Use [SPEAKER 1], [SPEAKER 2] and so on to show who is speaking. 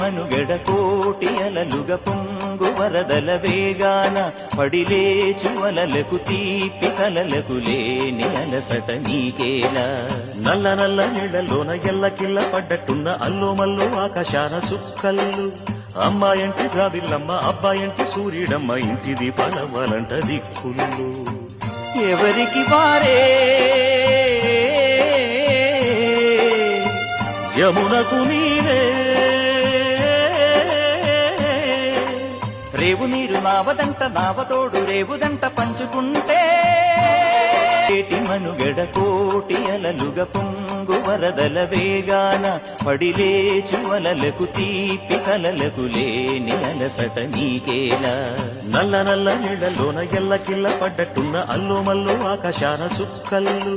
[SPEAKER 1] మనుగడ కోటి అలలుగ పొంగు వరదల వేగాన పడిలేచు అలలకు తీపి కలలకు లేని అలసట నీకేలా నల్ల నల్ల నీళ్లలోన ఎల్లకిల్ల పడ్డట్టున్న అల్లో మల్లో ఆకాశాన చుక్కల్లు అమ్మాయంటే జాబిల్లమ్మ అబ్బాయంటే సూర్యుడమ్మ ఇంటి దీపాలవ్వాలంట దిక్కులు ఎవరికి వారే యమునకు నీరే రేవు నీరు నావదంట నావతోడు రేవుదంట పంచుకుంటే ఏటి మనుగడ కోటి అలలుగ పొంగు వరదల వేగాన పడిలేచు అలలకు తీపి కలలకు లేని అలసట నీకేలా నల్ల నల్ల నీళ్లలోన ఎల్లకిల్ల పడ్డట్టున్న అల్లో మల్లో ఆకాశాన చుక్కల్లు